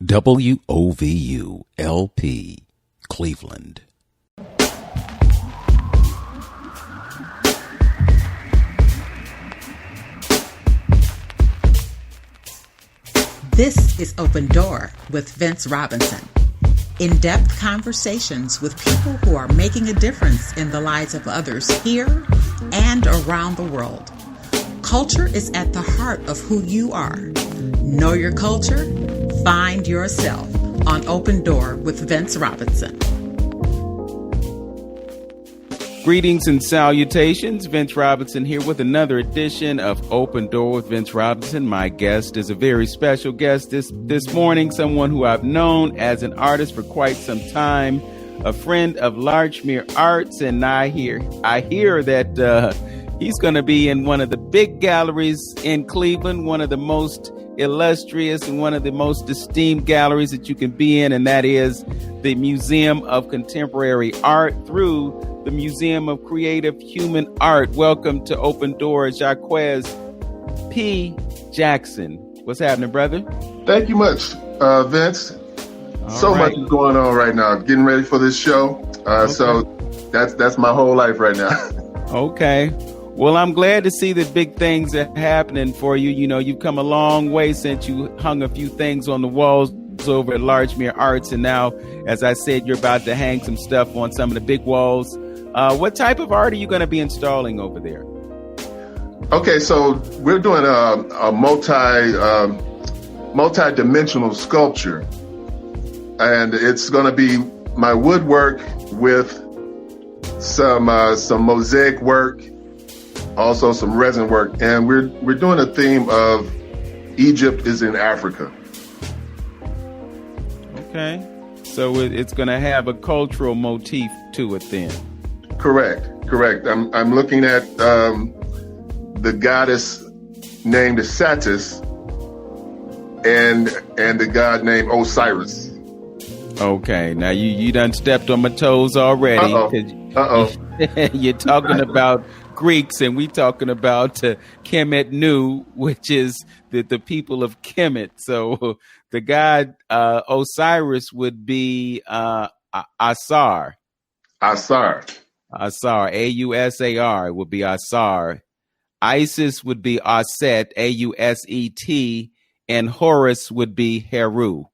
WOVU LP, Cleveland. This is Open Door with Vince Robinson. In-depth conversations with people who are making a difference in the lives of others here and around the world. Culture is at the heart of who you are. Know your culture, find yourself on Open Door with Vince Robinson. Greetings and salutations. Vince Robinson here with another edition of Open Door with Vince Robinson. My guest is a very special guest this morning, someone who I've known as an artist for quite some time, a friend of Larchmere Arts, and I hear that he's going to be in one of the big galleries in Cleveland, one of the most illustrious and one of the most esteemed galleries that you can be in, and that is the Museum of Contemporary Art through the Museum of Creative Human Art. Welcome to Open Doors, Jacques P. Jackson. What's happening, brother? Thank you much, Vince. Much is going on right now. Getting ready for this show. Okay. So that's my whole life right now. Okay. Well, I'm glad to see that big things are happening for you. You know, you've come a long way since you hung a few things on the walls over at Larchmere Arts. And now, as I said, you're about to hang some stuff on some of the big walls. What type of art are you going to be installing over there? Okay, so we're doing a multi-dimensional sculpture, and it's going to be my woodwork with some mosaic work, also some resin work, and we're doing a theme of Egypt is in Africa. Okay, so it's going to have a cultural motif to it then. Correct. I'm looking at the goddess named Satis and the god named Osiris. Okay, now you done stepped on my toes already. Uh-oh. You're talking about Greeks and we talking about Kemet Nu, which is the people of Kemet. So the god Osiris would be Asar. Asar, A-U-S-A-R would be Asar. Isis would be Aset, A-U-S-E-T, and Horus would be Heru.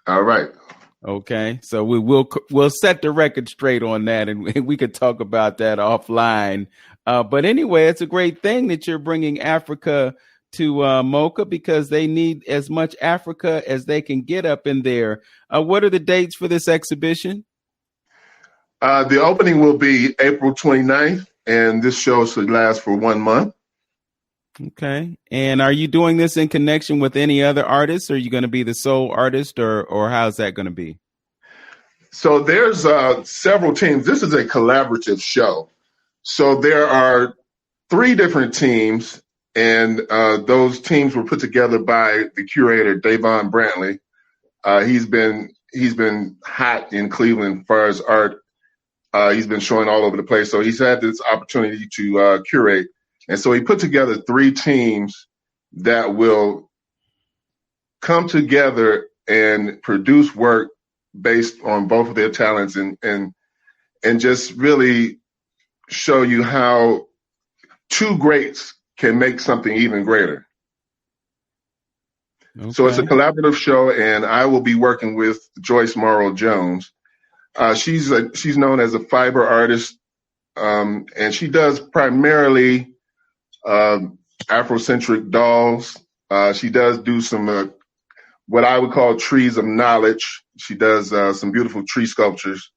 All right. Okay, so we'll set the record straight on that, and we could talk about that offline. But anyway, it's a great thing that you're bringing Africa to moCa because they need as much Africa as they can get up in there. What are the dates for this exhibition? The opening will be April 29th, and this show should last for 1 month. Okay. And are you doing this in connection with any other artists? Or are you going to be the sole artist, or how's that going to be? So there's several teams. This is a collaborative show. So there are 3 different teams, and those teams were put together by the curator, Davon Brantley. He's been hot in Cleveland as far as art. He's been showing all over the place. So he's had this opportunity to curate. And so he put together 3 teams that will come together and produce work based on both of their talents and just really show you how 2 greats can make something even greater. Okay. So it's a collaborative show, and I will be working with Joyce Morrow Jones. She's known as a fiber artist, and she does primarily Afrocentric dolls. She does do some what I would call trees of knowledge. She does some beautiful tree sculptures,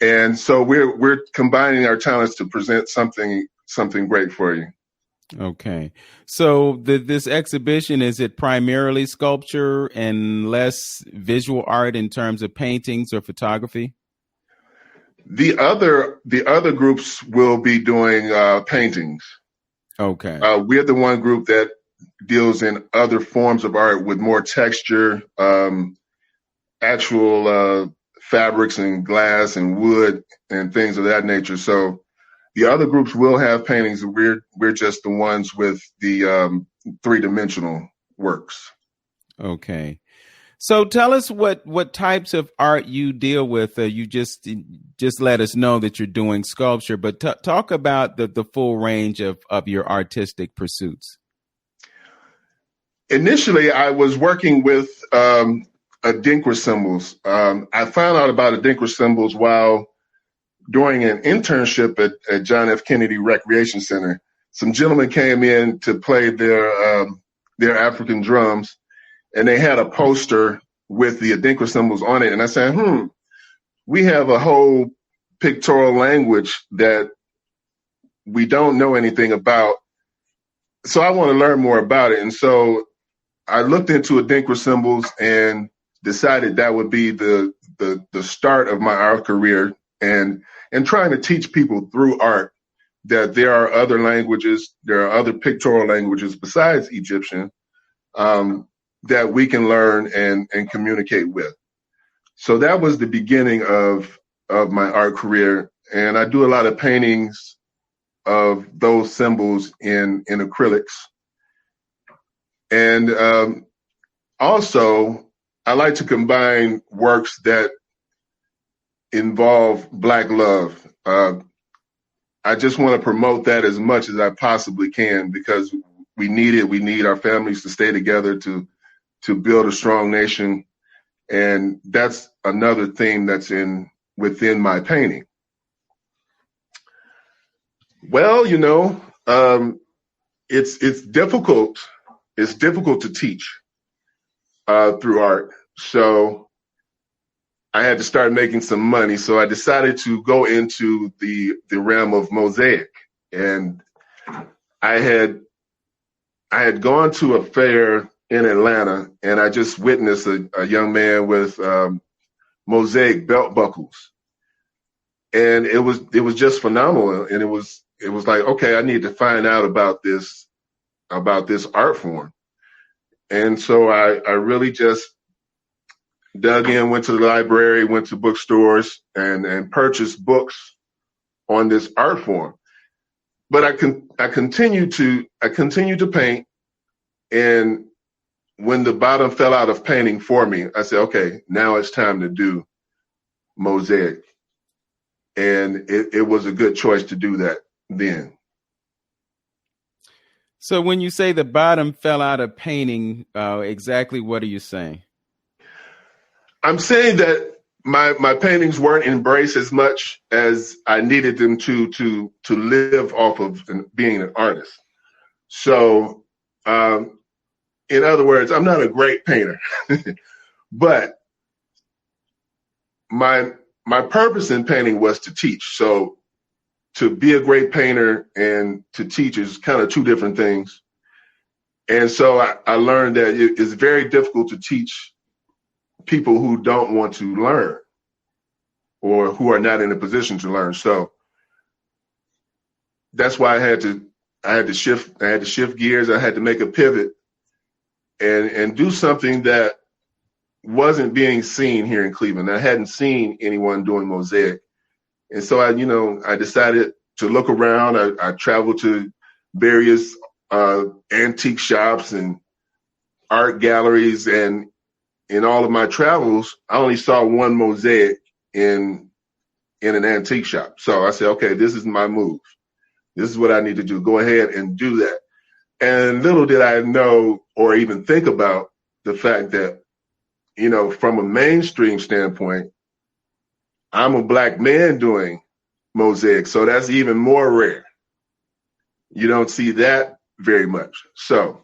and so we're combining our talents to present something great for you. Okay, so this exhibition, is it primarily sculpture and less visual art in terms of paintings or photography? The other groups will be doing paintings. Okay, we're the one group that deals in other forms of art with more texture, actual fabrics and glass and wood and things of that nature. So the other groups will have paintings. We're just the ones with the 3-dimensional works. Okay. So tell us what types of art you deal with. You just let us know that you're doing sculpture, but talk about the full range of your artistic pursuits. Initially, I was working with Adinkra symbols. I found out about Adinkra symbols while during an internship at John F. Kennedy Recreation Center. Some gentlemen came in to play their African drums, and they had a poster with the Adinkra symbols on it. And I said, we have a whole pictorial language that we don't know anything about. So I want to learn more about it. And so I looked into Adinkra symbols and decided that would be the start of my art career, and trying to teach people through art that there are other languages, there are other pictorial languages besides Egyptian that we can learn and communicate with. So that was the beginning of my art career. And I do a lot of paintings of those symbols in acrylics. And also, I like to combine works that involve Black love. I just want to promote that as much as I possibly can, because we need it. We need our families to stay together to build a strong nation. And that's another theme that's within my painting. Well, it's difficult. It's difficult to teach through art. So I had to start making some money. So I decided to go into the realm of mosaic. And I had gone to a fair in Atlanta, and I just witnessed a young man with mosaic belt buckles. And it was just phenomenal. And it was like, okay, I need to find out about this art form. And so I really just dug in, went to the library, went to bookstores, and purchased books on this art form. But I continued to paint, and when the bottom fell out of painting for me, I said, okay, now it's time to do mosaic. And it was a good choice to do that then. So when you say the bottom fell out of painting, exactly what are you saying? I'm saying that my paintings weren't embraced as much as I needed them to live off of being an artist. So, in other words, I'm not a great painter, but my purpose in painting was to teach. So to be a great painter and to teach is kind of two different things. And so I learned that it's very difficult to teach people who don't want to learn or who are not in a position to learn. So that's why I had to shift gears. I had to make a pivot and do something that wasn't being seen here in Cleveland. I hadn't seen anyone doing mosaic. And so I decided to look around. I traveled to various antique shops and art galleries, and in all of my travels, I only saw one mosaic in an antique shop. So I said, okay, this is my move. This is what I need to do. Go ahead and do that. And little did I know or even think about the fact that, from a mainstream standpoint, I'm a Black man doing mosaic. So that's even more rare. You don't see that very much. So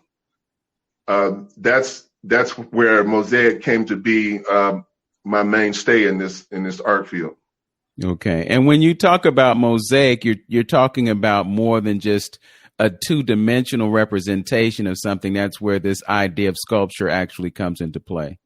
that's where mosaic came to be my mainstay in this art field. Okay. And when you talk about mosaic, you're talking about more than just a two-dimensional representation of something. That's where this idea of sculpture actually comes into play.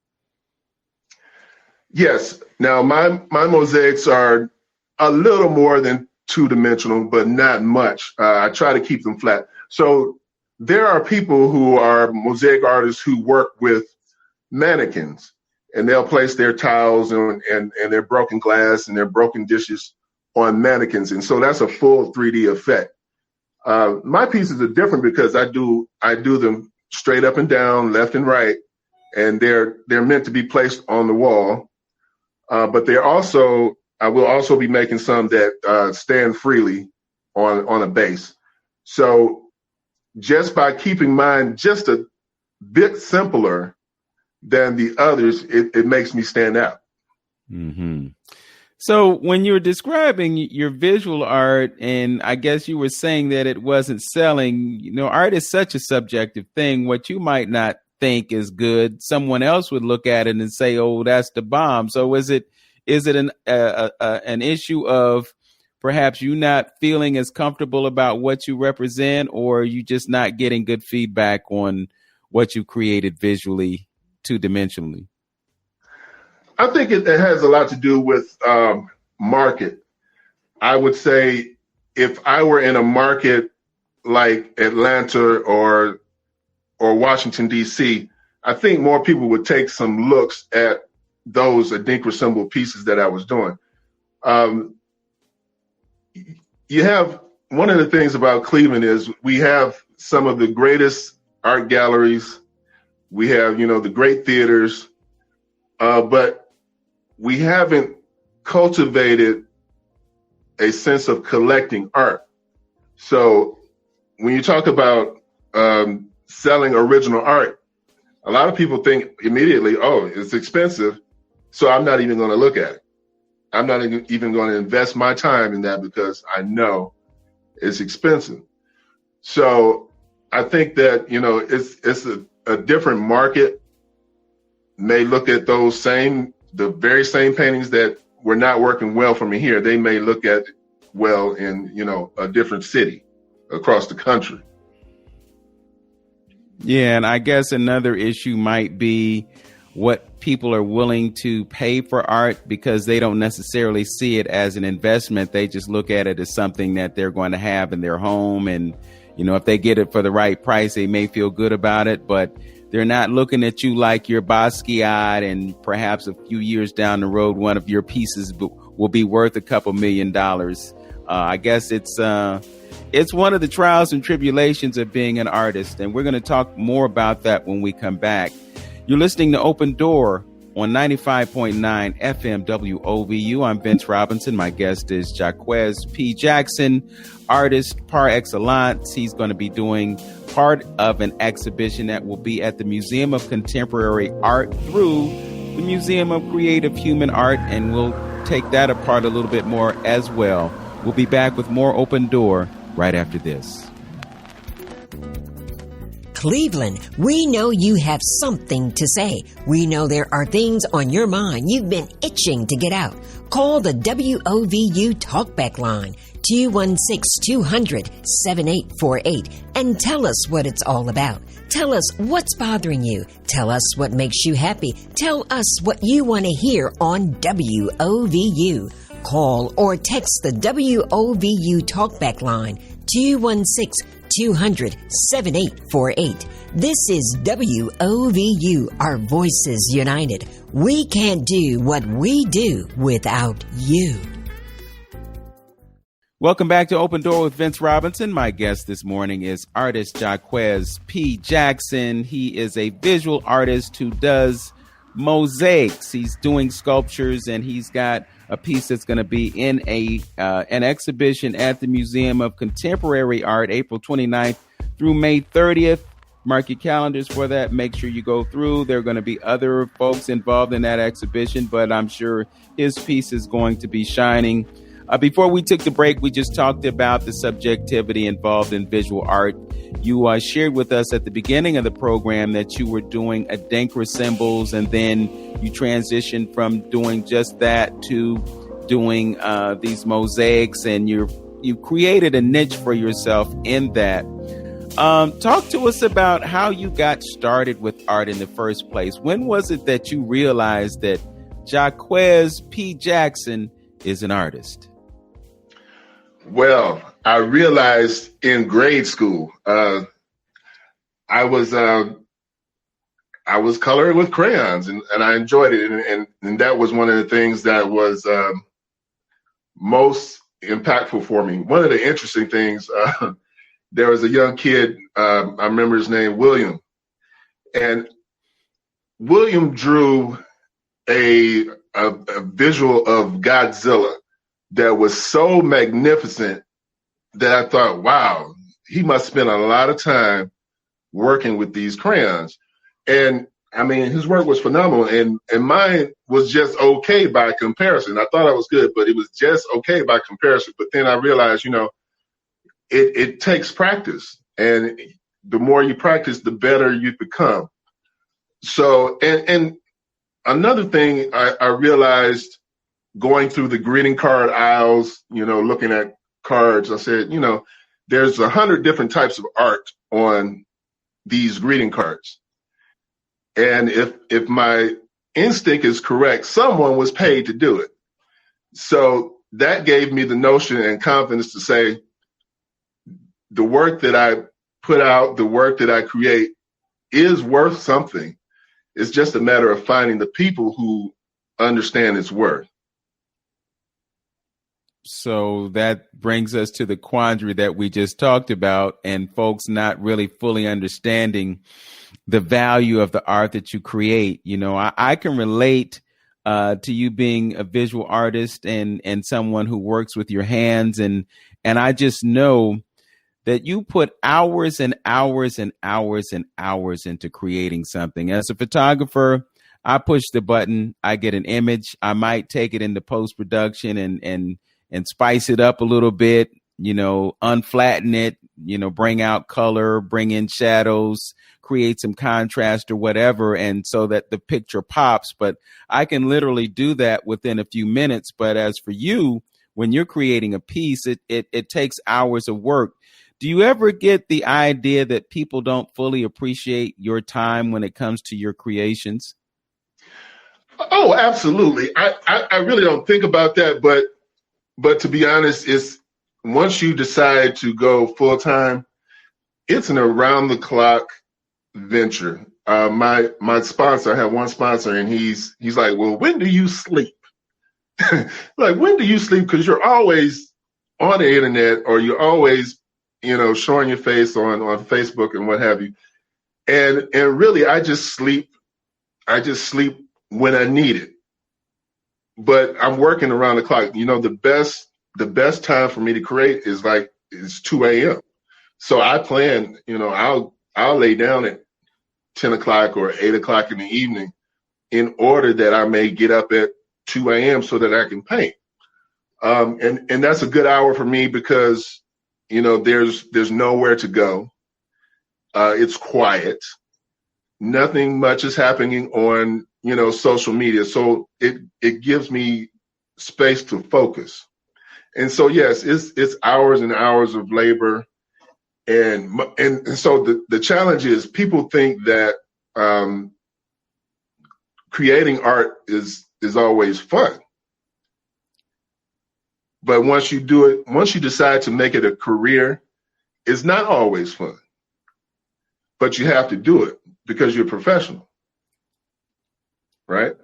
Yes. Now, my mosaics are a little more than two-dimensional, but not much. I try to keep them flat. So there are people who are mosaic artists who work with mannequins, and they'll place their tiles and their broken glass and their broken dishes on mannequins. And so that's a full 3D effect. My pieces are different because I do them straight up and down, left and right, and they're meant to be placed on the wall. But I will also be making some that stand freely on a base. So just by keeping mine just a bit simpler than the others, it makes me stand out. Mm-hmm. So when you were describing your visual art, and I guess you were saying that it wasn't selling, art is such a subjective thing. What you might not think is good, someone else would look at it and say, "Oh, that's the bomb." So is it an issue of perhaps you not feeling as comfortable about what you represent, or are you just not getting good feedback on what you created visually, two-dimensionally? I think it has a lot to do with market. I would say if I were in a market like Atlanta or Washington, D.C., I think more people would take some looks at those Adinkra symbol pieces that I was doing. You have, one of the things about Cleveland is we have some of the greatest art galleries. We have, the great theaters, but we haven't cultivated a sense of collecting art. So when you talk about selling original art, a lot of people think immediately, oh, it's expensive, so I'm not even going to look at it. I'm not even going to invest my time in that because I know it's expensive. So I think that, it's a different market may look at the very same paintings that were not working well for me here. They may look at well in, a different city across the country. Yeah, and I guess another issue might be what people are willing to pay for art, because they don't necessarily see it as an investment. They just look at it as something that they're going to have in their home. And, if they get it for the right price, they may feel good about it, but they're not looking at you like you're Basquiat, and perhaps a few years down the road, one of your pieces will be worth $2 million. I guess it's one of the trials and tribulations of being an artist, and we're going to talk more about that when we come back. You're listening to Open Door on 95.9 FM WOVU. I'm Vince Robinson. My guest is Jacques P. Jackson, artist par excellence. He's going to be doing part of an exhibition that will be at the Museum of Contemporary Art through the Museum of Creative Human Art, and we'll take that apart a little bit more as well. We'll be back with more Open Door right after this. Cleveland, we know you have something to say. We know there are things on your mind you've been itching to get out. Call the WOVU Talkback line, 216-200-7848, and tell us what it's all about. Tell us what's bothering you. Tell us what makes you happy. Tell us what you want to hear on WOVU. Call or text the WOVU Talkback line, 216-200-7848. This is WOVU, our voices united. We can't do what we do without you. Welcome back to Open Door with Vince Robinson. My guest this morning is artist Jacques P. Jackson. He is a visual artist who does mosaics. He's doing sculptures, and he's got a piece that's going to be in an exhibition at the Museum of Contemporary Art, April 29th through May 30th. Mark your calendars for that. Make sure you go through. There are going to be other folks involved in that exhibition, but I'm sure his piece is going to be shining. Before we took the break, we just talked about the subjectivity involved in visual art. You shared with us at the beginning of the program that you were doing Adinkra symbols, and then you transitioned from doing just that to doing these mosaics, and you created a niche for yourself in that. Talk to us about how you got started with art in the first place. When was it that you realized that Jacques P. Jackson is an artist? Well, I realized in grade school, I was coloring with crayons, and I enjoyed it. And that was one of the things that was most impactful for me. One of the interesting things, there was a young kid, I remember his name, William. And William drew a visual of Godzilla that was so magnificent that I thought, wow, he must spend a lot of time working with these crayons. And I mean, his work was phenomenal, and mine was just okay by comparison. I thought I was good, but it was just okay by comparison. But then I realized, it takes practice, and the more you practice, the better you become. So, and another thing I realized going through the greeting card aisles, looking at cards, I said, there's 100 different types of art on these greeting cards. And if my instinct is correct, someone was paid to do it. So that gave me the notion and confidence to say, the work that I put out, the work that I create is worth something. It's just a matter of finding the people who understand its worth. So that brings us to the quandary that we just talked about, and folks not really fully understanding the value of the art that you create. I can relate to you being a visual artist and someone who works with your hands. And I just know that you put hours and hours and hours and hours into creating something. As a photographer, I push the button, I get an image. I might take it into post-production and spice it up a little bit, unflatten it, bring out color, bring in shadows, create some contrast or whatever, and so that the picture pops. But I can literally do that within a few minutes. But as for you, when you're creating a piece, it takes hours of work. Do you ever get the idea that people don't fully appreciate your time when it comes to your creations? Oh, absolutely. I really don't think about that, but to be honest, it's once you decide to go full time, it's an around the clock venture. My sponsor, I have one sponsor, and he's like, well, when do you sleep? Like, when do you sleep? Because you're always on the internet, or you're always, showing your face on Facebook and what have you. And really, I just sleep when I need it. But I'm working around the clock. The best time for me to create is 2 a.m. So I plan, I'll lay down at 10 o'clock or 8 o'clock in the evening in order that I may get up at 2 a.m. so that I can paint. And that's a good hour for me because, there's nowhere to go. It's quiet. Nothing much is happening on, social media. So it gives me space to focus. And so, yes, it's hours and hours of labor. And so the challenge is people think that creating art is always fun. But once you decide to make it a career, it's not always fun. But you have to do it because you're a professional. Right.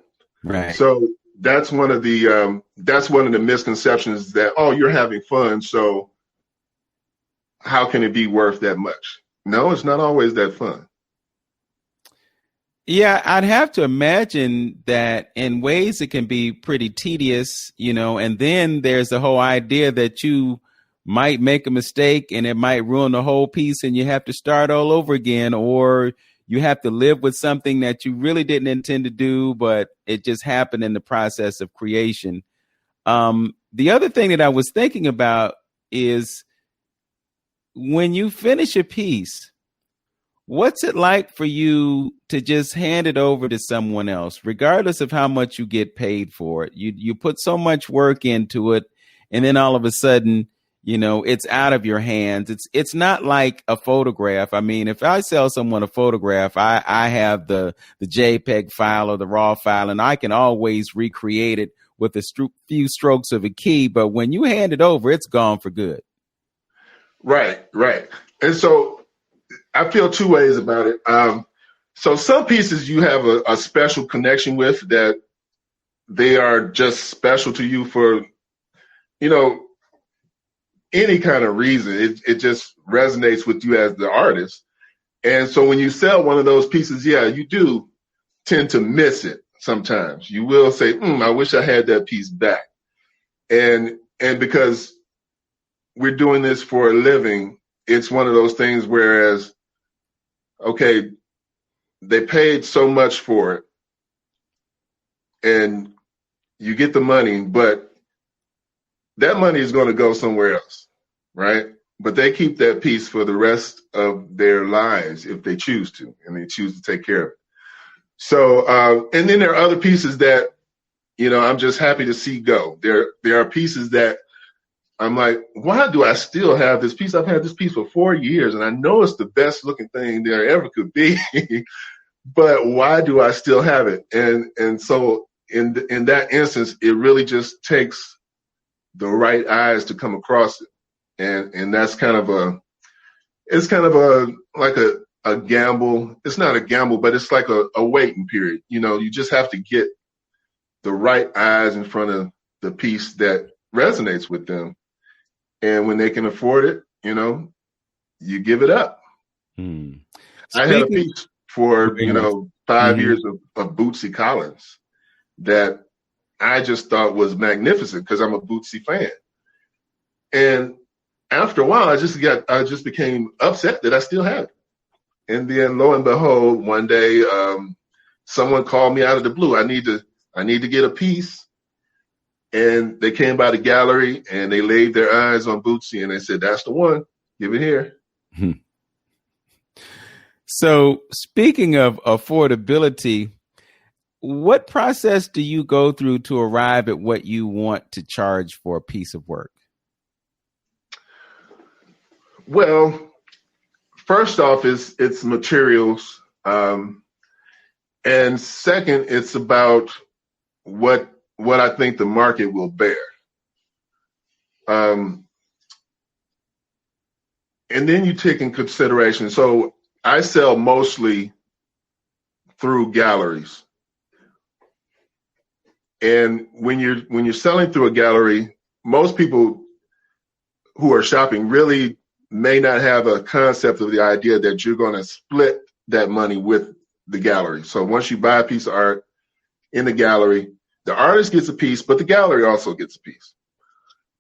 So that's one of the misconceptions that, oh, you're having fun, so how can it be worth that much? No, it's not always that fun. Yeah, I'd have to imagine that in ways it can be pretty tedious, and then there's the whole idea that you might make a mistake and it might ruin the whole piece and you have to start all over again, or you have to live with something that you really didn't intend to do, but it just happened in the process of creation. The other thing that I was thinking about is when you finish a piece, what's it like for you to just hand it over to someone else, regardless of how much you get paid for it? You put so much work into it, and then all of a sudden, it's out of your hands. It's not like a photograph. I mean, if I sell someone a photograph, I have the JPEG file or the RAW file, and I can always recreate it with a few strokes of a key. But when you hand it over, it's gone for good. Right. And so I feel two ways about it. So some pieces you have a special connection with, that they are just special to you for, any kind of reason. It just resonates with you as the artist. And so when you sell one of those pieces, yeah, you do tend to miss it sometimes. You will say, I wish I had that piece back. And because we're doing this for a living, it's one of those things whereas, okay, they paid so much for it and you get the money, but that money is going to go somewhere else, right? But they keep that piece for the rest of their lives if they choose to, and they choose to take care of it. So, and then there are other pieces that, I'm just happy to see go. There are pieces that I'm like, why do I still have this piece? I've had this piece for 4 years, and I know it's the best looking thing there ever could be, but why do I still have it? And so in that instance, it really just takes the right eyes to come across it. And that's kind of like a gamble. It's not a gamble, but it's like a waiting period. You just have to get the right eyes in front of the piece that resonates with them. And when they can afford it, you give it up. I had a piece for, 5 years of Bootsy Collins that I just thought was magnificent because I'm a Bootsy fan. And after a while, I just became upset that I still had it. And then lo and behold, one day, someone called me out of the blue. I need to get a piece. And they came by the gallery and they laid their eyes on Bootsy and they said, that's the one. Give it here. So speaking of affordability, what process do you go through to arrive at what you want to charge for a piece of work? Well, first off, it's materials. And second, it's about what I think the market will bear. And then you take in consideration. So I sell mostly through galleries. And when you're selling through a gallery, most people who are shopping really may not have a concept of the idea that you're going to split that money with the gallery. So once you buy a piece of art in the gallery, the artist gets a piece, but the gallery also gets a piece.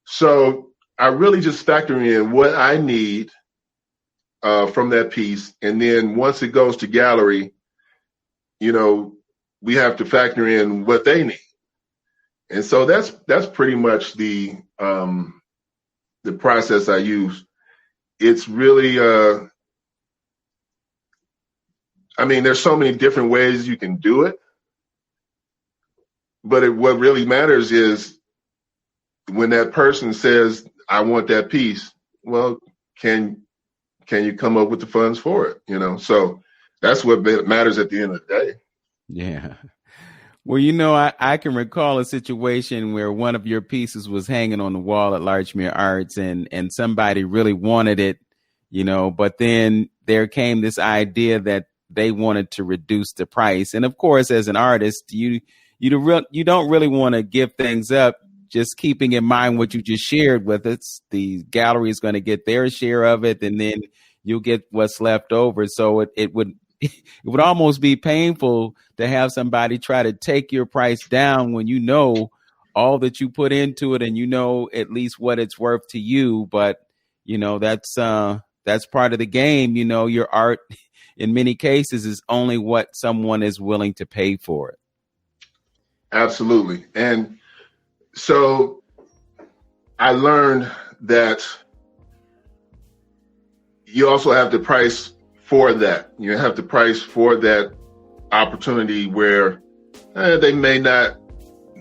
So I really just factor in what I need from that piece. And then once it goes to gallery, we have to factor in what they need. And so that's pretty much the process I use. It's really, there's so many different ways you can do it. But what really matters is when that person says, I want that piece, well, can you come up with the funds for it? So that's what matters at the end of the day. Yeah. Well, I can recall a situation where one of your pieces was hanging on the wall at Larchmere Arts and somebody really wanted it, but then there came this idea that they wanted to reduce the price. And of course, as an artist, you don't really want to give things up, just keeping in mind what you just shared with us. The gallery is going to get their share of it, and then you'll get what's left over. So it would almost be painful to have somebody try to take your price down when you know all that you put into it and at least what it's worth to you. But that's part of the game. Your art in many cases is only what someone is willing to pay for it. Absolutely. And so I learned that you also have to price for that. You have to price for that opportunity where they may not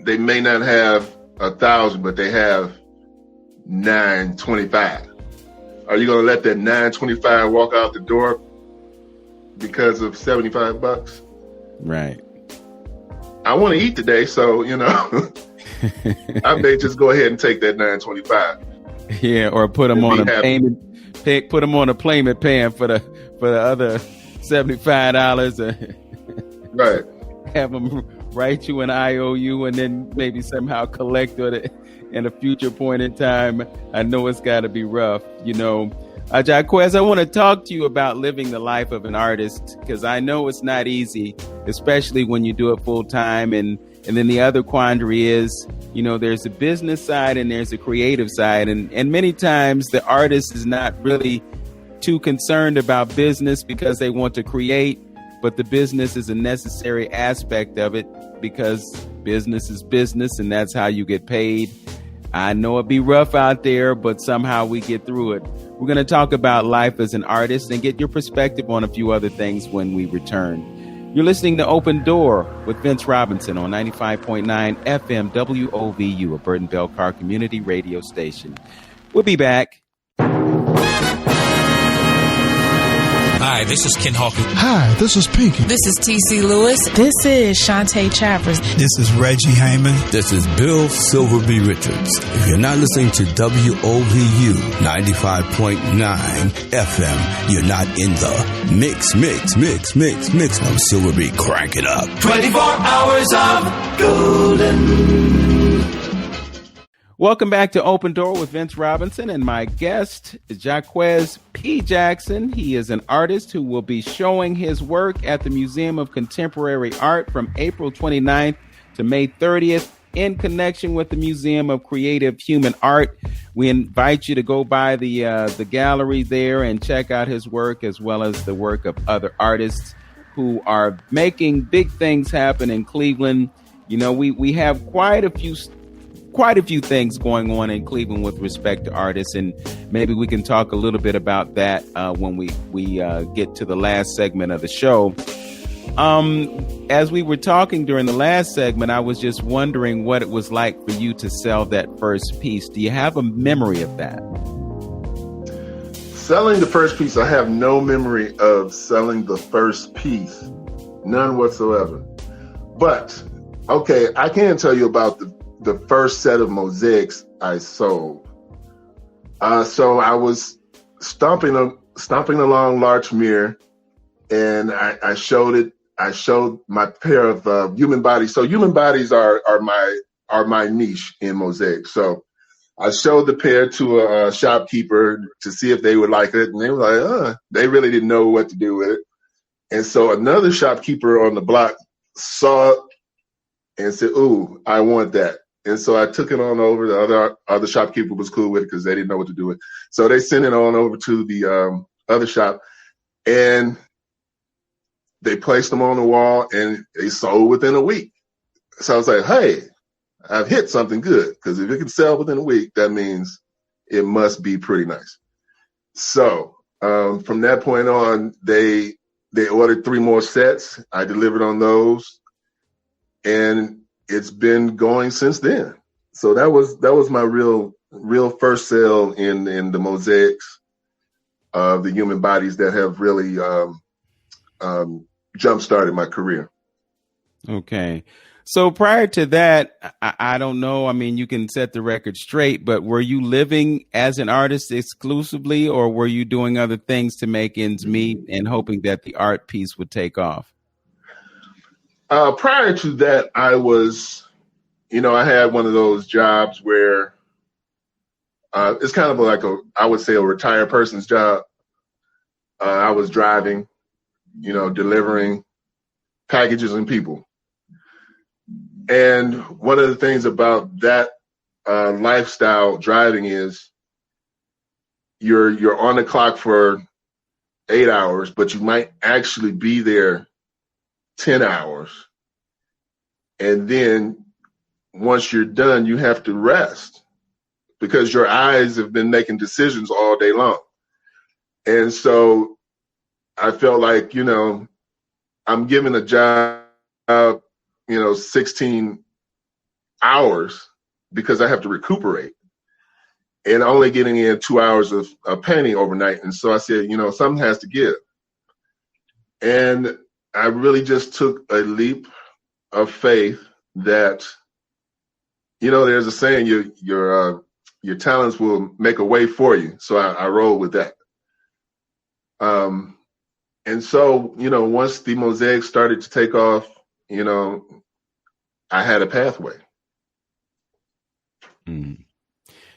have 1,000, but they have 925. Are you going to let that 925 walk out the door because of $75? Right. I want to eat today, so I may just go ahead and take that 925. Yeah, or put them on a payment. Put them on a payment plan for the other $75. Right. Have them write you an IOU and then maybe somehow collect it in a future point in time. I know it's got to be rough, Jacques, I want to talk to you about living the life of an artist, because I know it's not easy, especially when you do it full time. And then the other quandary is, you know, there's a business side and there's a creative side. And many times the artist is not really too concerned about business because they want to create, but the business is a necessary aspect of it because business is business and that's how you get paid. I know it'd be rough out there, but somehow we get through it. We're going to talk about life as an artist and get your perspective on a few other things when we return. You're listening to Open Door with Vince Robinson on 95.9 FM WOVU, a Burton Belcar community radio station. We'll be back. Hi, this is Ken Hawkins. Hi, this is Pinky. This is T.C. Lewis. This is Shantae Chappers. This is Reggie Hayman. This is Bill Silverby Richards. If you're not listening to WOVU 95.9 FM, you're not in the mix. I'm Silverby, crank it up. 24 hours of golden. Welcome back to Open Door with Vince Robinson, and my guest is Jacques P. Jackson. He is an artist who will be showing his work at the Museum of Contemporary Art from April 29th to May 30th in connection with the Museum of Creative Human Art. We invite you to go by the gallery there and check out his work, as well as the work of other artists who are making big things happen in Cleveland. You know, we have quite a few things going on in Cleveland with respect to artists, and maybe we can talk a little bit about that when we get to the last segment of the show. As we were talking during the last segment, I was just wondering what it was like for you to sell that first piece. Do you have a memory of that? Selling the first piece, I have no memory of selling the first piece, none whatsoever. But, okay, I can tell you about the first set of mosaics I sold. So I was stomping along Larchmere, and I showed it. I showed my pair of human bodies. So human bodies are my niche in mosaic. So I showed the pair to a shopkeeper to see if they would like it, and they were like, they really didn't know what to do with it. And so another shopkeeper on the block saw it and said, "Ooh, I want that." And so I took it on over. The other shopkeeper was cool with it because they didn't know what to do with it. So they sent it on over to the other shop, and they placed them on the wall, and they sold within a week. So I was like, hey, I've hit something good, because if it can sell within a week, that means it must be pretty nice. So from that point on, they ordered 3 more sets. I delivered on those, and it's been going since then. So that was my real first sale in the mosaics of the human bodies that have really jump-started my career. Okay. So prior to that, I don't know. I mean, you can set the record straight, but were you living as an artist exclusively, or were you doing other things to make ends meet and hoping that the art piece would take off? Prior to that, I was, I had one of those jobs where it's kind of like I would say a retired person's job. I was driving, delivering packages and people. And one of the things about that lifestyle driving is you're on the clock for 8 hours, but you might actually be there 10 hours. And then once you're done, you have to rest because your eyes have been making decisions all day long. And so I felt like, I'm given a job, 16 hours because I have to recuperate and only getting in 2 hours of painting overnight. And so I said, something has to give. And I really just took a leap of faith that, there's a saying, your talents will make a way for you. So I rolled with that. And so, once the mosaic started to take off, I had a pathway.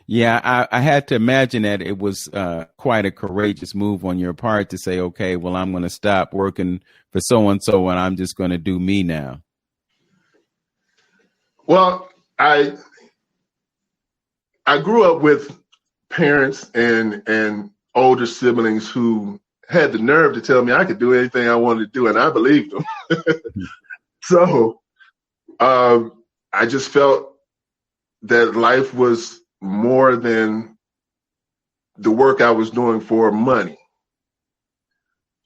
Yeah, I had to imagine that it was quite a courageous move on your part to say, okay, well, I'm going to stop working for so-and-so and I'm just going to do me now. Well, I grew up with parents and older siblings who had the nerve to tell me I could do anything I wanted to do, and I believed them. So I just felt that life was more than the work I was doing for money.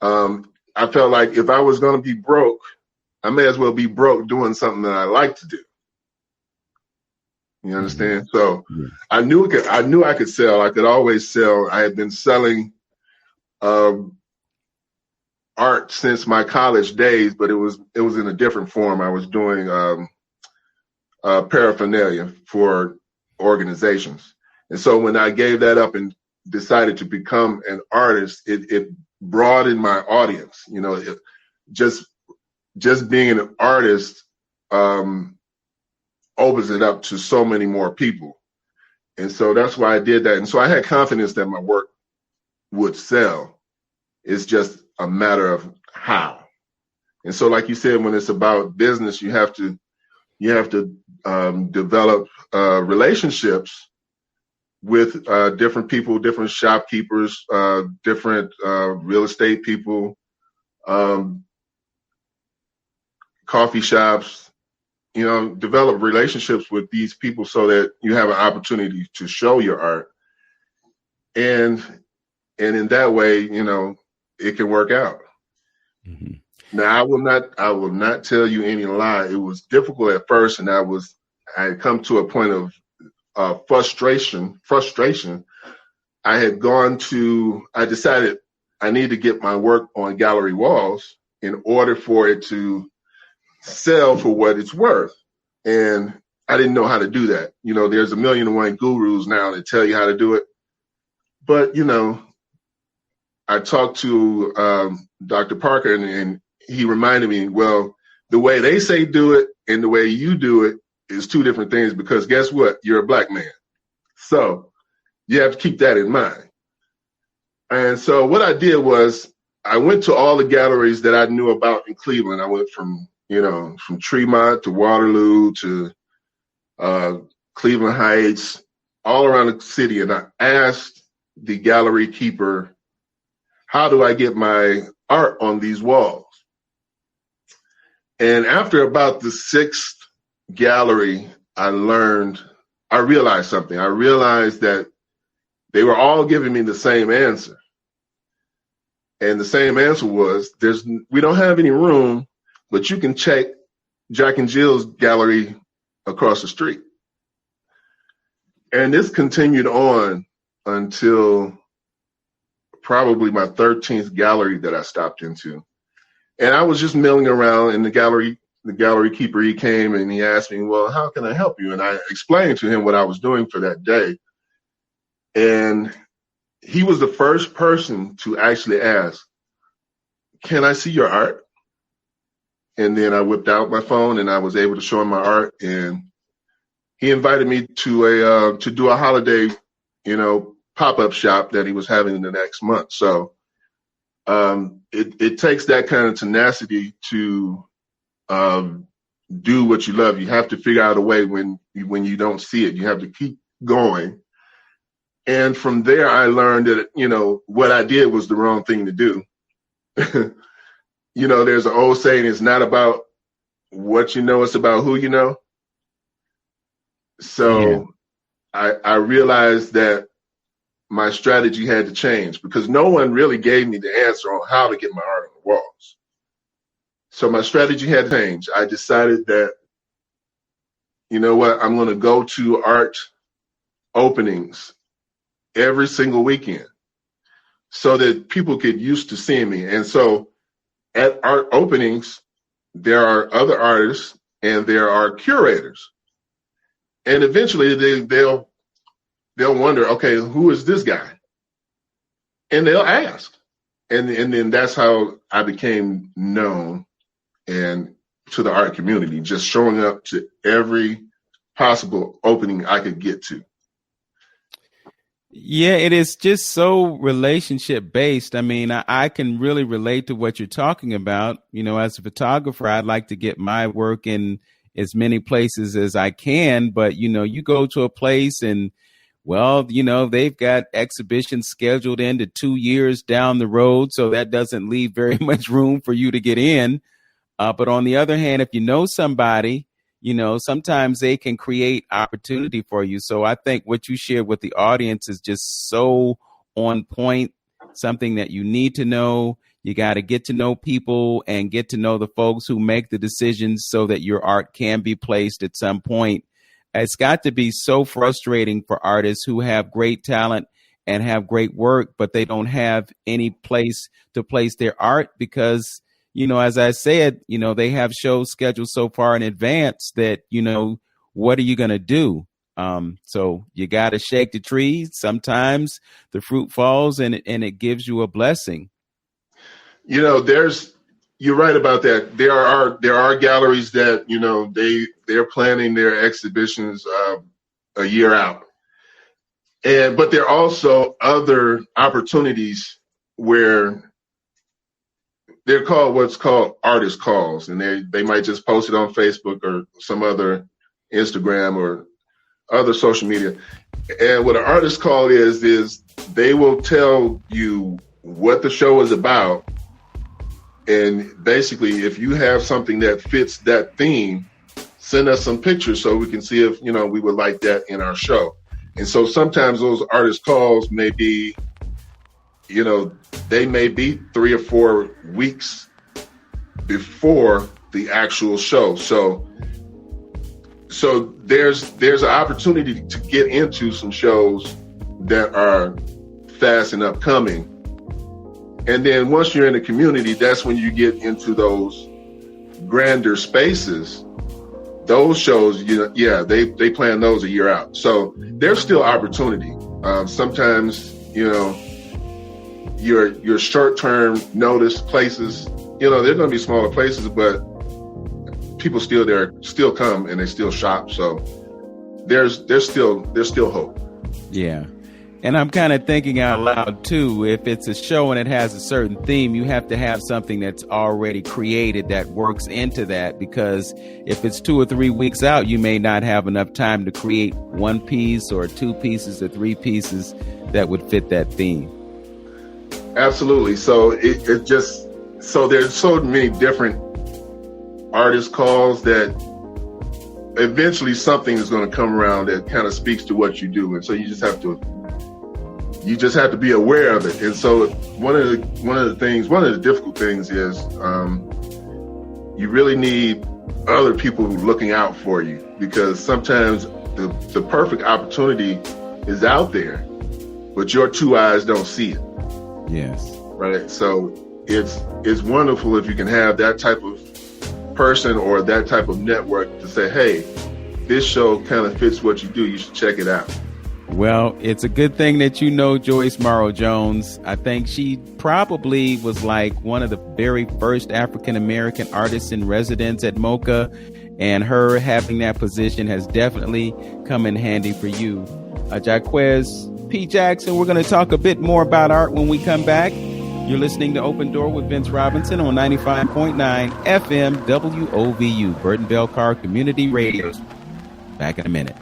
I felt like if I was going to be broke, I may as well be broke doing something that I like to do. You understand? So I knew I could sell. I could always sell. I had been selling art since my college days, but it was in a different form. I was doing paraphernalia for organizations. And so when I gave that up and decided to become an artist, it broadened my audience. You know, just being an artist opens it up to so many more people. And so that's why I did that. And so I had confidence that my work would sell. It's just a matter of how. And so, like you said, when it's about business, you have to develop relationships with different people, different shopkeepers, different real estate people, coffee shops. You know, develop relationships with these people so that you have an opportunity to show your art. And in that way, you know, it can work out. Mm-hmm. Now, I will not tell you any lie. It was difficult at first, and I had come to a point of frustration. I decided I need to get my work on gallery walls in order for it to sell for what it's worth. And I didn't know how to do that. You know, there's 1,000,001 gurus now that tell you how to do it. But, you know, I talked to Dr. Parker and he reminded me, well, the way they say do it and the way you do it is two different things, because guess what? You're a Black man. So you have to keep that in mind. And so what I did was I went to all the galleries that I knew about in Cleveland. I went from Tremont to Waterloo to Cleveland Heights, all around the city. And I asked the gallery keeper, how do I get my art on these walls? And after about the 6th gallery, I realized something. I realized that they were all giving me the same answer. And the same answer was, we don't have any room, but you can check Jack and Jill's gallery across the street. And this continued on until probably my 13th gallery that I stopped into. And I was just milling around, and the gallery keeper, he came and he asked me, well, how can I help you? And I explained to him what I was doing for that day. And he was the first person to actually ask, can I see your art? And then I whipped out my phone and I was able to show him my art. And he invited me to do a holiday, pop-up shop that he was having the next month. So it takes that kind of tenacity to do what you love. You have to figure out a way when you don't see it. You have to keep going. And from there, I learned that, what I did was the wrong thing to do. There's an old saying, it's not about what you know, it's about who you know. So yeah. I realized that my strategy had to change because no one really gave me the answer on how to get my art on the walls. So my strategy had to change. I decided that, you know what, I'm going to go to art openings every single weekend so that people get used to seeing me. And so at art openings, there are other artists and there are curators. And eventually they'll wonder, okay, who is this guy? And they'll ask. And then that's how I became known and to the art community, just showing up to every possible opening I could get to. Yeah, it is just so relationship based. I mean, I can really relate to what you're talking about. You know, as a photographer, I'd like to get my work in as many places as I can. But, you know, you go to a place and, well, you know, they've got exhibitions scheduled into 2 years down the road. So that doesn't leave very much room for you to get in. But on the other hand, if you know somebody, you know, sometimes they can create opportunity for you. So I think what you shared with the audience is just so on point, something that you need to know. You got to get to know people and get to know the folks who make the decisions so that your art can be placed at some point. It's got to be so frustrating for artists who have great talent and have great work, but they don't have any place to place their art because, you know, as I said, you know, they have shows scheduled so far in advance that, you know, what are you going to do? So you got to shake the tree. Sometimes the fruit falls and it gives you a blessing. You know, you're right about that. There are galleries that, you know, they're planning their exhibitions a year out. But there are also other opportunities where they're called what's called artist calls, and they might just post it on Facebook or some other Instagram or other social media. And what an artist call is they will tell you what the show is about. And basically, if you have something that fits that theme, send us some pictures so we can see if, you know, we would like that in our show. And so sometimes those artist calls may be, you know, they may be 3 or 4 weeks before the actual show. So there's an opportunity to get into some shows that are fast and upcoming. And then once you're in the community, that's when you get into those grander spaces. Those shows, you know, yeah, they plan those a year out. So there's still opportunity. Sometimes, you know, your short-term notice places, you know, they're going to be smaller places, but people still come and they still shop. So there's still hope. Yeah. And I'm kind of thinking out loud, too, if it's a show and it has a certain theme, you have to have something that's already created that works into that, because if it's 2 or 3 weeks out, you may not have enough time to create 1 piece or 2 pieces or 3 pieces that would fit that theme. Absolutely. So there's so many different artist calls that eventually something is going to come around that kind of speaks to what you do. And so you just have to be aware of it. And so one of the difficult things is you really need other people looking out for you, because sometimes the perfect opportunity is out there, but your 2 eyes don't see it. Yes. Right. So it's wonderful if you can have that type of person or that type of network to say, hey, this show kind of fits what you do. You should check it out. Well, it's a good thing that you know Joyce Morrow Jones. I think she probably was like one of the very first African-American artists in residence at moCa, and her having that position has definitely come in handy for you. Jacques P. Jackson, we're going to talk a bit more about art when we come back. You're listening to Open Door with Vince Robinson on 95.9 FM WOVU, Burton Bell Car Community Radio. Back in a minute.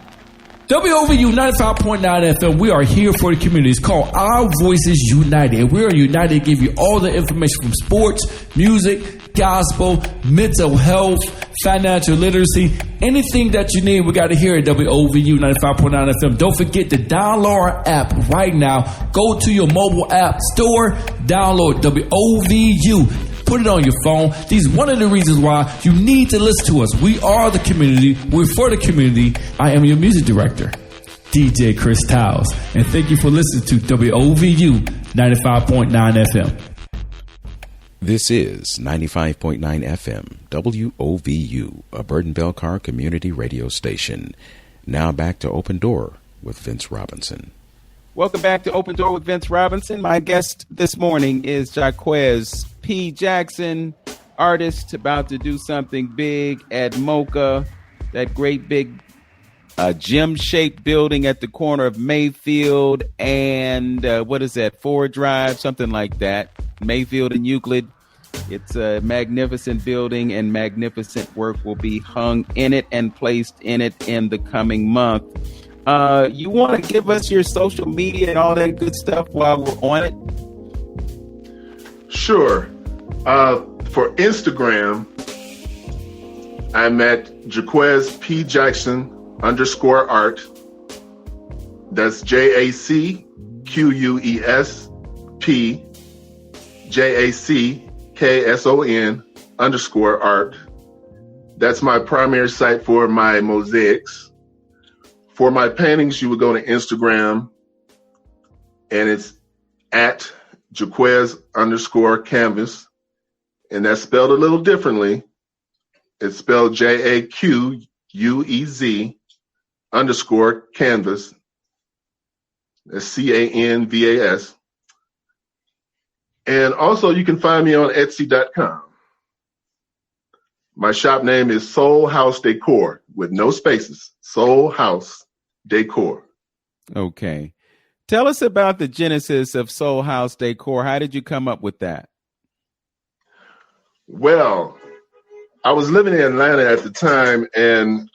WOVU 95.9 FM, we are here for the community. It's called Our Voices United. We are united to give you all the information from sports, music, gospel, mental health, financial literacy, anything that you need, we got to hear at WOVU 95.9 FM. Don't forget to download our app right now. Go to your mobile app store, download WOVU. Put it on your phone. These are one of the reasons why you need to listen to us. We are the community. We're for the community. I am your music director, DJ Chris Towles. And thank you for listening to WOVU 95.9 FM. This is 95.9 FM, WOVU, a Burton Bell Car Community Radio station. Now back to Open Door with Vince Robinson. Welcome back to Open Door with Vince Robinson. My guest this morning is Jacques P. Jackson, artist about to do something big at moCa, that great big gym-shaped building at the corner of Mayfield and what is that, Ford Drive, something like that, Mayfield and Euclid. It's a magnificent building, and magnificent work will be hung in it and placed in it in the coming month. You want to give us your social media and all that good stuff while we're on it? Sure. For Instagram, I'm at Jacques P. Jackson _art. That's JACQUES P JACKSON _art. That's my primary site for my mosaics. For my paintings, you would go to Instagram, and it's at Jacques _canvas, and that's spelled a little differently. It's spelled JAQUEZ _canvas. That's CANVAS. And also you can find me on Etsy.com. My shop name is Soul House Decor with no spaces. Soul House Decor. Okay. Tell us about the genesis of Soul House Decor. How did you come up with that? Well, I was living in Atlanta at the time, and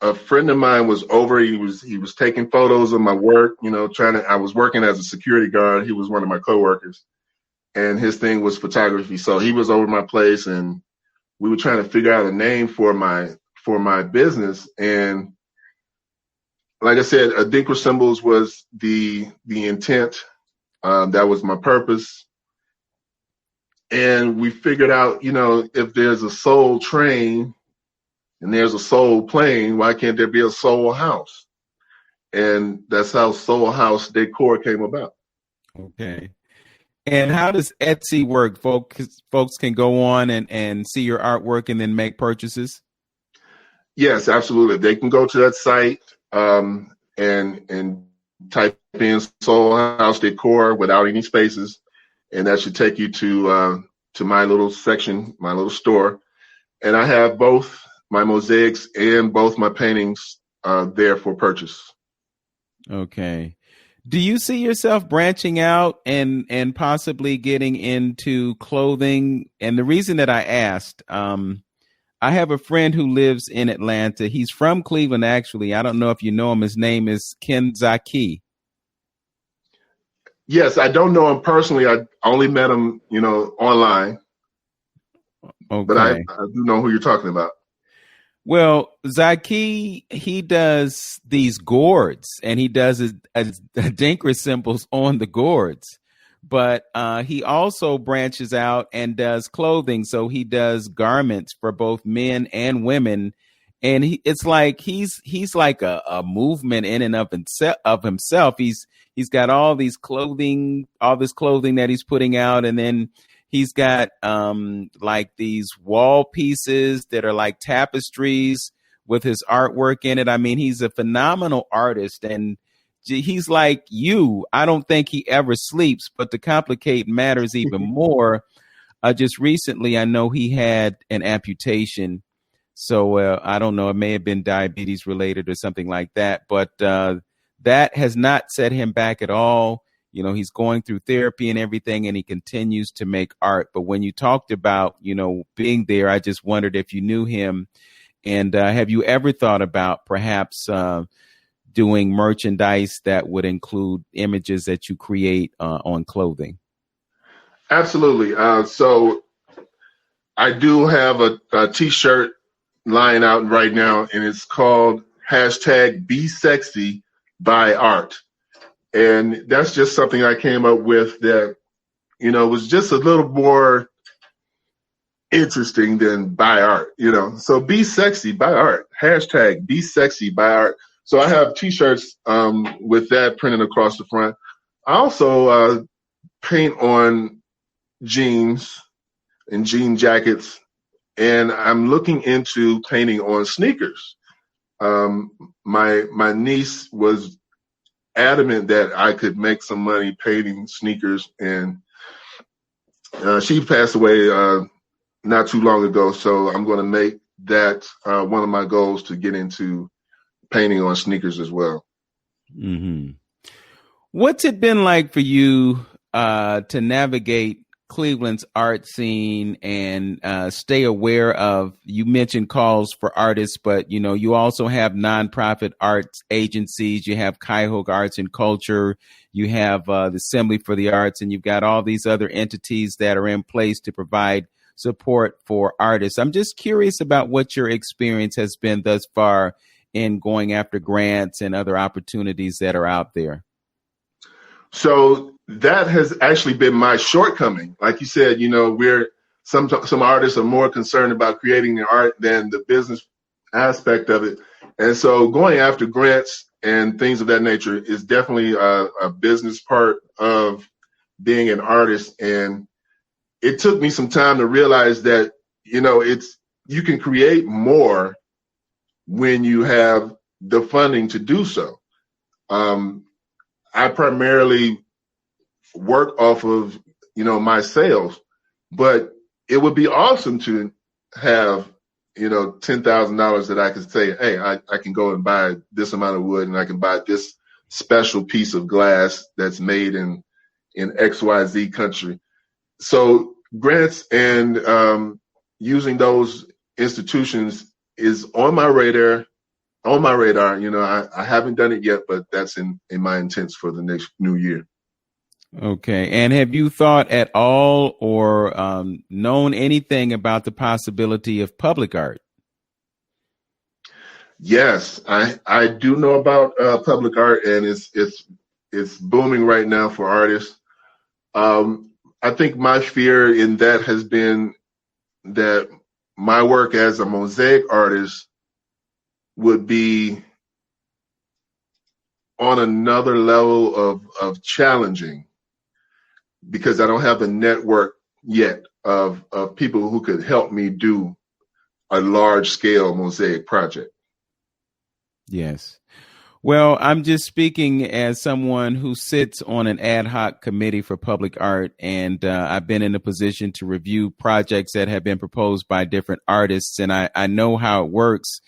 a friend of mine was over. He was taking photos of my work, I was working as a security guard. He was one of my coworkers, and his thing was photography. So he was over my place, and we were trying to figure out a name for my business. And like I said, Adinkra Symbols was the intent. That was my purpose. And we figured out, if there's a soul train and there's a soul plane, why can't there be a soul house? And that's how Soul House Decor came about. Okay. And how does Etsy work? Folks can go on and see your artwork and then make purchases? Yes, absolutely. They can go to that site and type in Soul House Decor without any spaces, and that should take you to my little section, my little store. And I have both my mosaics and both my paintings there for purchase. Okay. Do you see yourself branching out and possibly getting into clothing? And the reason that I asked, I have a friend who lives in Atlanta. He's from Cleveland, actually. I don't know if you know him. His name is Ken Zaki. Yes, I don't know him personally. I only met him, online. Okay. But I do know who you're talking about. Well, Zaki, he does these gourds, and he does Adinkra symbols on the gourds. But he also branches out and does clothing. So he does garments for both men and women. And it's like he's like a movement in and of himself. He's got all this clothing that he's putting out, and then he's got like these wall pieces that are like tapestries with his artwork in it. I mean, he's a phenomenal artist, and he's like you. I don't think he ever sleeps, but to complicate matters even more, just recently, I know he had an amputation. So I don't know, it may have been diabetes related or something like that, but that has not set him back at all. He's going through therapy and everything, and he continues to make art. But when you talked about, being there, I just wondered if you knew him. And have you ever thought about perhaps doing merchandise that would include images that you create on clothing? Absolutely. So I do have a T-shirt lying out right now, and it's called #BeSexy by Art. And that's just something I came up with that, was just a little more interesting than by art, So be sexy by art, #BeSexy by Art. So I have T-shirts with that printed across the front. I also paint on jeans and jean jackets, and I'm looking into painting on sneakers. My niece was adamant that I could make some money painting sneakers, and she passed away not too long ago. So I'm going to make that one of my goals to get into painting on sneakers as well. Mm-hmm. What's it been like for you to navigate Cleveland's art scene and stay aware of, you mentioned calls for artists, but you also have nonprofit arts agencies, you have Cuyahoga Arts and Culture, you have the Assembly for the Arts, and you've got all these other entities that are in place to provide support for artists. I'm just curious about what your experience has been thus far in going after grants and other opportunities that are out there. So that has actually been my shortcoming. Like you said, we're some artists are more concerned about creating the art than the business aspect of it. And so going after grants and things of that nature is definitely a business part of being an artist. And it took me some time to realize that, you can create more when you have the funding to do so. I primarily work off of, my sales, but it would be awesome to have, $10,000 that I could say, hey, I can go and buy this amount of wood and I can buy this special piece of glass that's made in XYZ country. So grants and using those institutions is on my radar. I haven't done it yet, but that's in my intents for the next new year. Okay. And have you thought at all or known anything about the possibility of public art? Yes, I do know about public art, and it's booming right now for artists. I think my fear in that has been that my work as a mosaic artist would be on another level of challenging, because I don't have the network yet of people who could help me do a large scale mosaic project. Yes. Well, I'm just speaking as someone who sits on an ad hoc committee for public art, and I've been in a position to review projects that have been proposed by different artists, and I know how it works.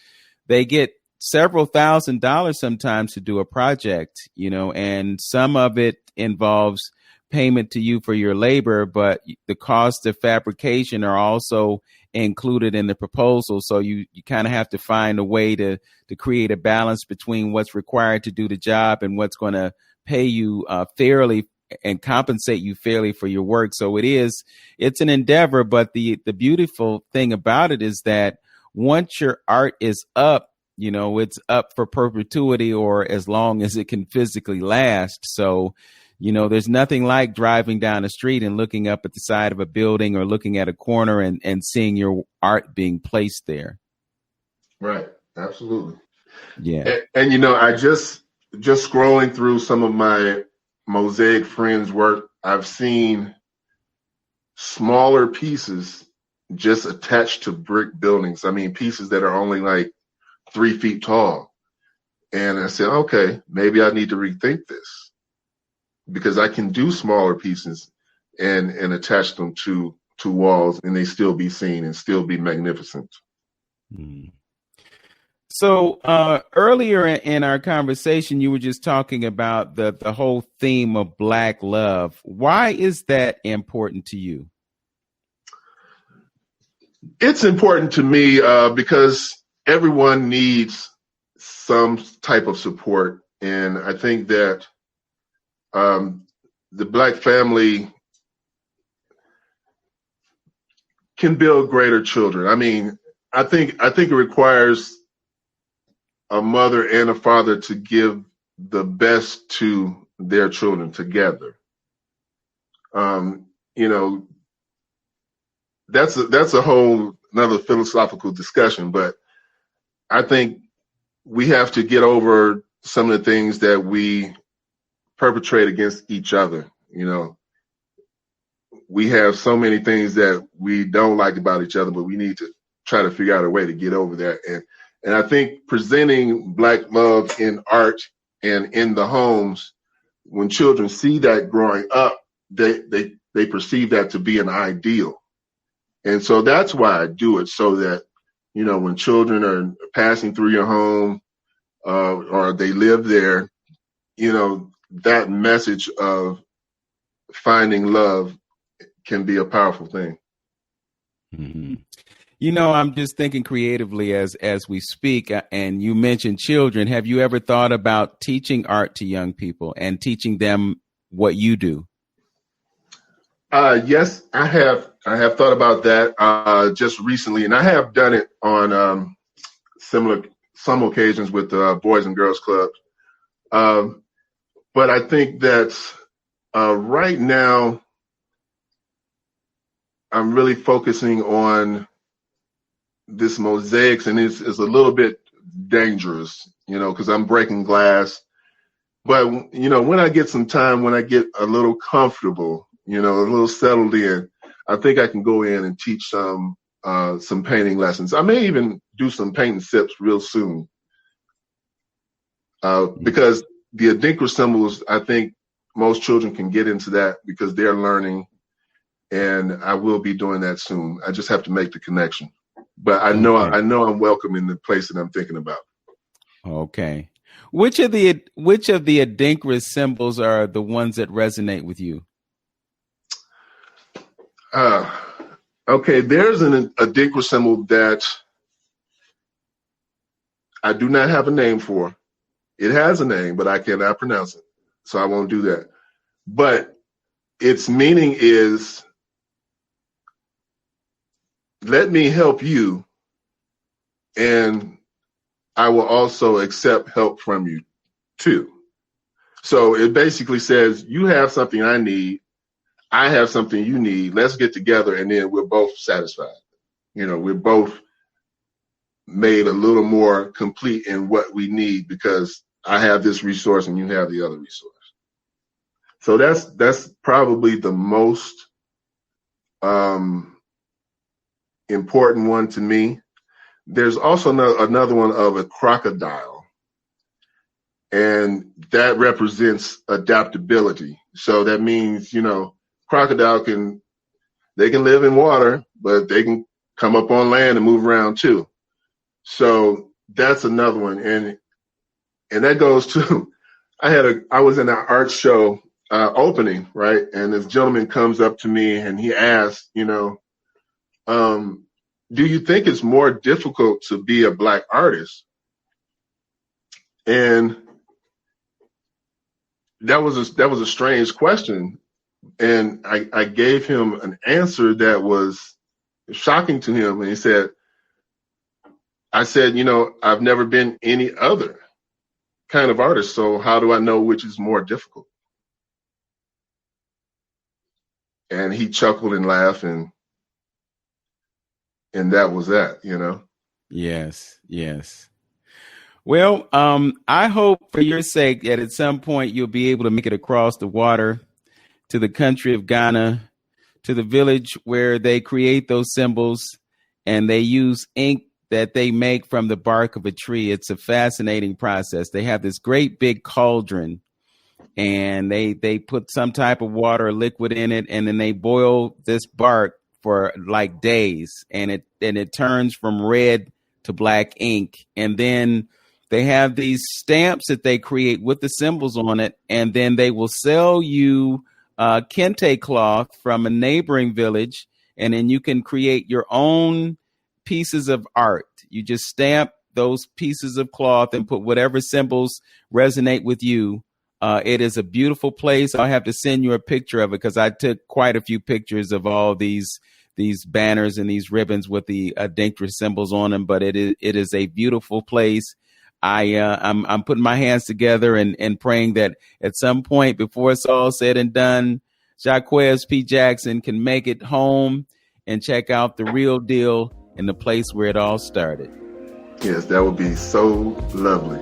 They get several $1,000s sometimes to do a project, and some of it involves payment to you for your labor, but the cost of fabrication are also included in the proposal. So you kind of have to find a way to create a balance between what's required to do the job and what's going to pay you fairly and compensate you fairly for your work. So it's an endeavor, but the beautiful thing about it is that once your art is up, it's up for perpetuity or as long as it can physically last. So there's nothing like driving down the street and looking up at the side of a building or looking at a corner and seeing your art being placed there. Right. Absolutely. Yeah. And I just scrolling through some of my mosaic friends' work, I've seen smaller pieces just attached to brick buildings. I mean, pieces that are only like 3 feet tall. And I said, okay, maybe I need to rethink this, because I can do smaller pieces and attach them to walls and they still be seen and still be magnificent. Mm. So earlier in our conversation, you were just talking about the whole theme of Black love. Why is that important to you? It's important to me because everyone needs some type of support. And I think that the Black family can build greater children. I mean, I think it requires a mother and a father to give the best to their children together. That's a whole another philosophical discussion, but I think we have to get over some of the things that we perpetrate against each other. We have so many things that we don't like about each other, but we need to try to figure out a way to get over that. And I think presenting Black love in art and in the homes, when children see that growing up, they perceive that to be an ideal. And so that's why I do it, so that, when children are passing through your home, or they live there, that message of finding love can be a powerful thing. Mm-hmm. I'm just thinking creatively as we speak, and you mentioned children. Have you ever thought about teaching art to young people and teaching them what you do? Yes, I have. I have thought about that just recently, and I have done it on some occasions with Boys and Girls Clubs. But I think that right now I'm really focusing on this mosaics, and it's a little bit dangerous, because I'm breaking glass. But, when I get some time, when I get a little comfortable, a little settled in, I think I can go in and teach some painting lessons. I may even do some paint and sips real soon. Because the Adinkra symbols, I think most children can get into that because they're learning, and I will be doing that soon. I just have to make the connection. But I know I'm welcome in the place that I'm thinking about. Okay. Which of the Adinkra symbols are the ones that resonate with you? Okay, there's an Adinkra symbol that I do not have a name for. It has a name, but I cannot pronounce it, so I won't do that. But its meaning is, let me help you, and I will also accept help from you too. So it basically says, you have something I need, I have something you need, let's get together, and then we're both satisfied. We're both made a little more complete in what we need because I have this resource and you have the other resource. So that's probably the most important one to me. There's also another one of a crocodile, and that represents adaptability. So that means, crocodile can live in water, but they can come up on land and move around too. So that's another one. And that goes to, I was in an art show opening, right? And this gentleman comes up to me and he asked, do you think it's more difficult to be a Black artist? And that was a strange question. And I gave him an answer that was shocking to him. And he said, I've never been any other kind of artist, so how do I know which is more difficult? And he chuckled and laughed, and that was that, Yes. Well, I hope for your sake that at some point you'll be able to make it across the water to the country of Ghana, to the village where they create those symbols, and they use ink that they make from the bark of a tree. It's a fascinating process. They have this great big cauldron, and they put some type of water or liquid in it, and then they boil this bark for like days, and it turns from red to black ink. And then they have these stamps that they create with the symbols on it, and then they will sell you kente cloth from a neighboring village, and then you can create your own pieces of art. You just stamp those pieces of cloth and put whatever symbols resonate with you. It is a beautiful place. I'll have to send you a picture of it because I took quite a few pictures of all these banners and these ribbons with the Adinkra symbols on them. But it is a beautiful place. I'm putting my hands together and praying that at some point before it's all said and done, Jacques P. Jackson can make it home and check out the real deal in the place where it all started. Yes, that would be so lovely.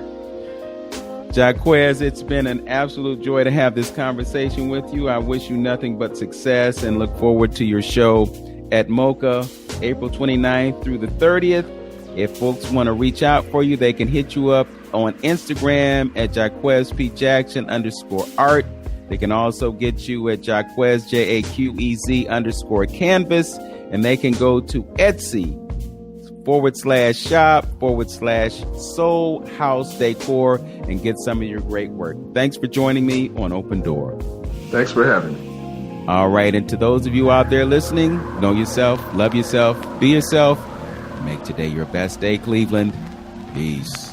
Jacques, it's been an absolute joy to have this conversation with you. I wish you nothing but success and look forward to your show at moCa, April 29th through the 30th. If folks want to reach out for you, they can hit you up on Instagram at Jacques P. Jackson _art. They can also get you at Jacques, JAQEZ _canvas. And they can go to Etsy .com/shop/Soul House Decor and get some of your great work. Thanks for joining me on Open Door. Thanks for having me. All right. And to those of you out there listening, know yourself, love yourself, be yourself. Make today your best day, Cleveland. Peace.